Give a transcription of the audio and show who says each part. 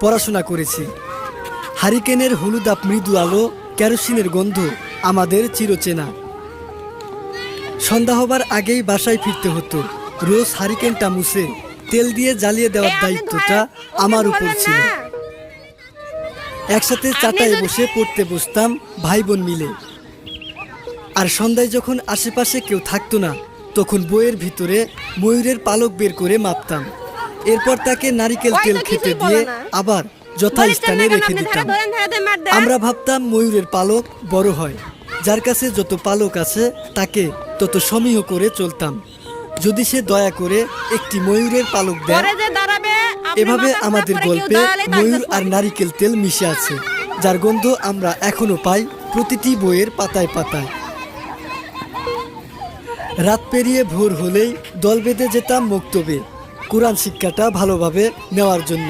Speaker 1: পড়াশোনা করেছি। হারিকেনের হলুদাভ মৃদু আলো, কেরোসিনের গন্ধ আমাদের চিরচেনা। সন্ধ্যা হবার আগেই বাসায় ফিরতে হতো। রোজ হারিকেনটা মুছে তেল দিয়ে জ্বালিয়ে দেওয়ার দায়িত্বটা আমার উপর ছিল। একসাথে চাটায় বসে পড়তে বসতাম ভাই বোন মিলে। আর সন্ধ্যায় যখন আশেপাশে কেউ থাকতো না, তখন বইয়ের ভিতরে ময়ূরের পালক বের করে মাপতাম। এরপর তাকে নারিকেল তেল খেতে দিয়ে আবার যথাস্থানে রেখে দিতাম। আমরা ভাবতাম ময়ূরের পালক বড় হয়, যার কাছে যত পালক আছে তাকে তত সমীহ করে চলতাম। যদি সে দয়া করে একটি ময়ূরের পালক দেয়। এভাবে আমাদের গল্পে ময়ূর আর নারিকেল তেল মিশে আছে, যার গন্ধ আমরা এখনো পাই প্রতিটি বইয়ের পাতায় পাতায়। রাত পেরিয়ে ভোর হলেই দল বেঁধে যেতাম মক্তবে কোরআন শিক্ষাটা ভালোভাবে নেওয়ার জন্য।